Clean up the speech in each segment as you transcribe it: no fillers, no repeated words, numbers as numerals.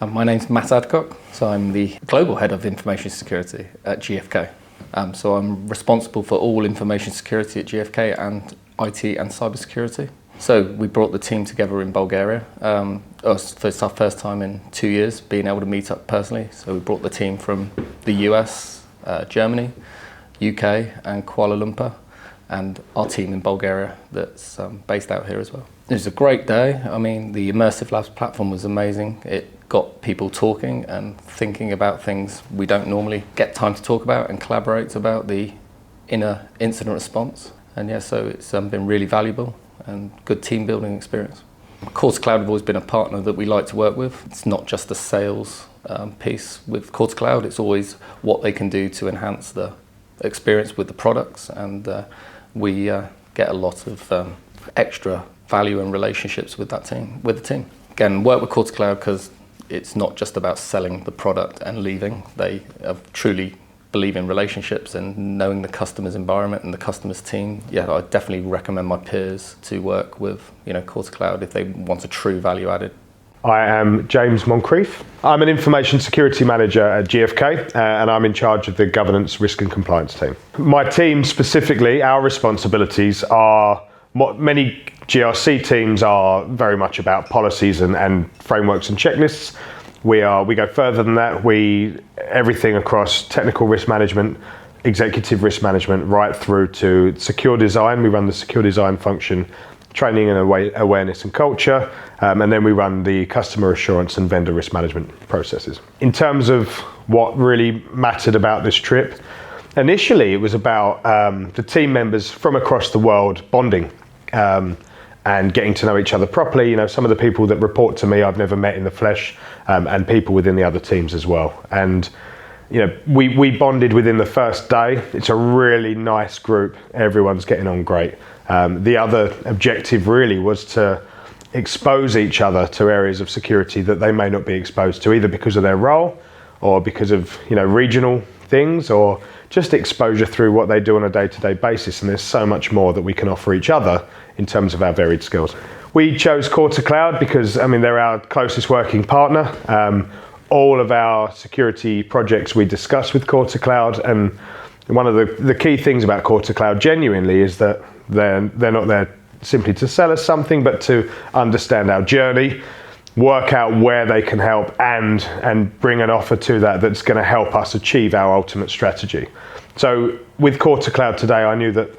My name's Matt Adcock, so I'm the Global Head of Information Security at GFK. So I'm responsible for all information security at GFK and IT and cybersecurity. So we brought the team together in Bulgaria. It's our first time in 2 years being able to meet up personally. So we brought the team from the US, Germany, UK and Kuala Lumpur, and our team in Bulgaria that's based out here as well. It was a great day. I mean, the Immersive Labs platform was amazing. It got people talking and thinking about things we don't normally get time to talk about and collaborate about, the inner incident response. And yeah, so it's been really valuable and good team building experience. Cloud have always been a partner that we like to work with. It's not just a sales piece with Cloud, it's always what they can do to enhance the experience with the products, and we get a lot of extra value and relationships with the team. Again, work with Cloud because it's not just about selling the product and leaving. They truly believe in relationships and knowing the customer's environment and the customer's team. Yeah, I definitely recommend my peers to work with, Cloud if they want a true value added. I am James Moncrief. I'm an information security manager at GFK, and I'm in charge of the governance, risk and compliance team. My team specifically, our responsibilities are what many GRC teams are very much about policies and frameworks and checklists. We go further than that. Everything across technical risk management, executive risk management, right through to secure design. We run the secure design function, training and awareness and culture, and then we run the customer assurance and vendor risk management processes. In terms of what really mattered about this trip, initially it was about the team members from across the world bonding and getting to know each other properly. Some of the people that report to me I've never met in the flesh, and people within the other teams as well. And we bonded within the first day. It's a really nice group. Everyone's getting on great. The other objective really was to expose each other to areas of security that they may not be exposed to, either because of their role or because of regional things, or just exposure through what they do on a day-to-day basis. And there's so much more that we can offer each other in terms of our varied skills. We chose Cloud because they're our closest working partner. All of our security projects we discuss with Cloud, and one of the key things about Cloud genuinely is that they're not there simply to sell us something, but to understand our journey, work out where they can help, and bring an offer to that's going to help us achieve our ultimate strategy. So with Cloud today, I knew that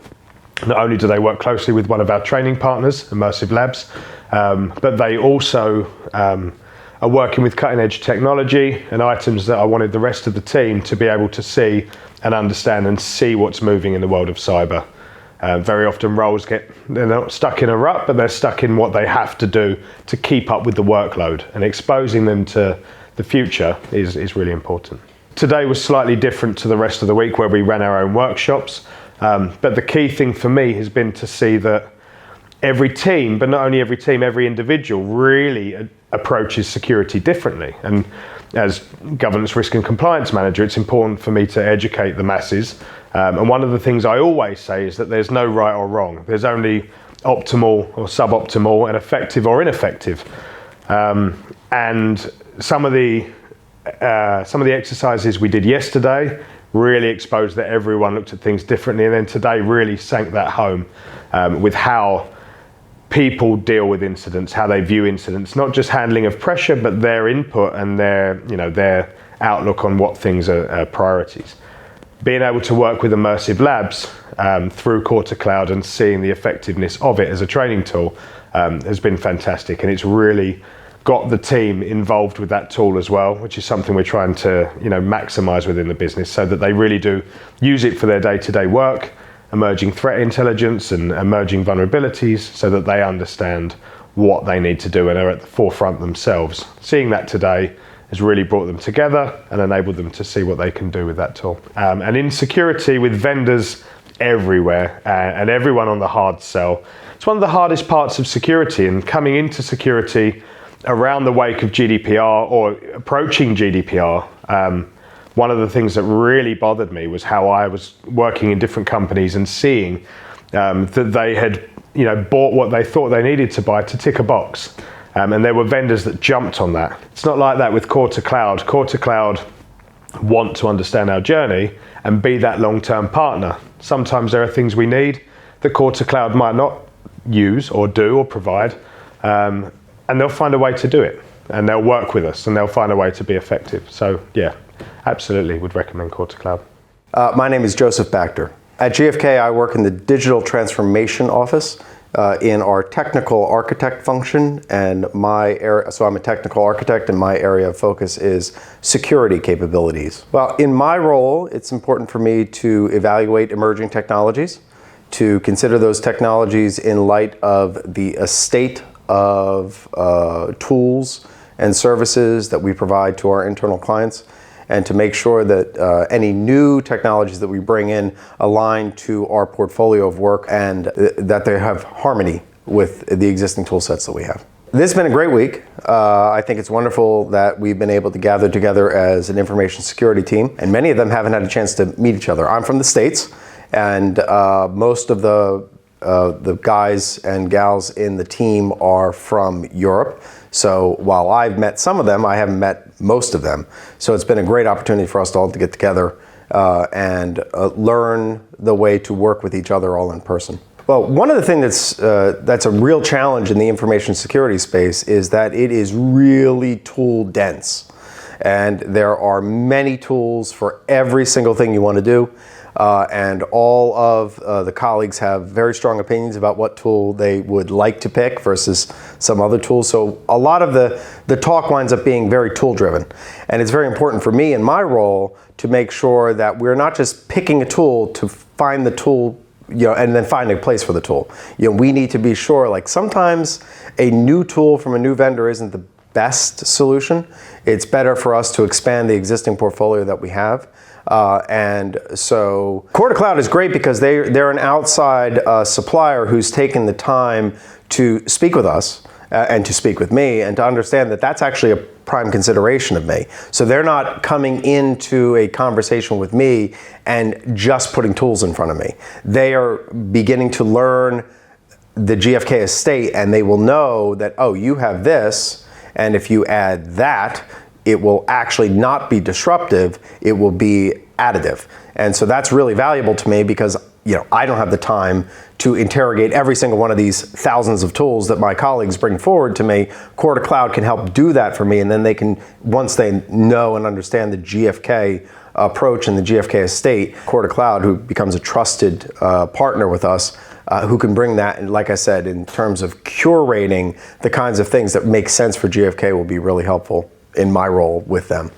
not only do they work closely with one of our training partners, Immersive Labs, but they also are working with cutting edge technology and items that I wanted the rest of the team to be able to see and understand and see what's moving in the world of cyber. Very often roles they're not stuck in a rut, but they're stuck in what they have to do to keep up with the workload, and exposing them to the future is really important. Today was slightly different to the rest of the week where we ran our own workshops, but the key thing for me has been to see that every team, but not only every team, every individual really approaches security differently. And as governance, risk and compliance manager, it's important for me to educate the masses. And one of the things I always say is that there's no right or wrong. There's only optimal or suboptimal and effective or ineffective. And some of the exercises we did yesterday really exposed that everyone looked at things differently. And then today really sank that home with how people deal with incidents, how they view incidents, not just handling of pressure, but their input and their outlook on what things are priorities. Being able to work with Immersive Labs through Cloud and seeing the effectiveness of it as a training tool has been fantastic, and it's really got the team involved with that tool as well, which is something we're trying to maximize within the business, so that they really do use it for their day-to-day work, emerging threat intelligence and emerging vulnerabilities, so that they understand what they need to do and are at the forefront themselves. Seeing that today has really brought them together and enabled them to see what they can do with that tool. And in security, with vendors everywhere and everyone on the hard sell, it's one of the hardest parts of security. And coming into security around the wake of GDPR or approaching GDPR, one of the things that really bothered me was how I was working in different companies and seeing that they had bought what they thought they needed to buy to tick a box. And there were vendors that jumped on that. It's not like that with Core to Cloud. Core to Cloud want to understand our journey and be that long-term partner. Sometimes there are things we need that Core to Cloud might not use or do or provide, and they'll find a way to do it, and they'll work with us, and they'll find a way to be effective. So yeah, absolutely would recommend Core to Cloud. My name is Joseph Bacter. At GFK, I work in the digital transformation office in our technical architect function, and so I'm a technical architect, and my area of focus is security capabilities. Well, in my role, it's important for me to evaluate emerging technologies, to consider those technologies in light of the estate of tools and services that we provide to our internal clients, and to make sure that any new technologies that we bring in align to our portfolio of work and that they have harmony with the existing tool sets that we have. This has been a great week. I think it's wonderful that we've been able to gather together as an information security team, and many of them haven't had a chance to meet each other. I'm from the States, and most of the guys and gals in the team are from Europe. So while I've met some of them, I haven't met most of them. So it's been a great opportunity for us all to get together and learn the way to work with each other all in person. Well, one of the things that's a real challenge in the information security space is that it is really tool dense. And there are many tools for every single thing you want to do. And all of the colleagues have very strong opinions about what tool they would like to pick versus some other tools. So a lot of the talk winds up being very tool driven. And it's very important for me in my role to make sure that we're not just picking a tool to find the tool, and then find a place for the tool. We need to be sure, like sometimes a new tool from a new vendor isn't the best solution. It's better for us to expand the existing portfolio that we have. And so Core to Cloud is great because they're an outside supplier who's taken the time to speak with us and to speak with me and to understand that that's actually a prime consideration of me. So they're not coming into a conversation with me and just putting tools in front of me. They are beginning to learn the GFK estate, and they will know that, oh, you have this, and if you add that, it will actually not be disruptive, it will be additive. And so that's really valuable to me because I don't have the time to interrogate every single one of these thousands of tools that my colleagues bring forward to me. Core to Cloud can help do that for me, and then they can, once they know and understand the GFK approach and the GFK estate, Core to Cloud, who becomes a trusted partner with us, who can bring that, and like I said, in terms of curating the kinds of things that make sense for GFK will be really helpful in my role with them.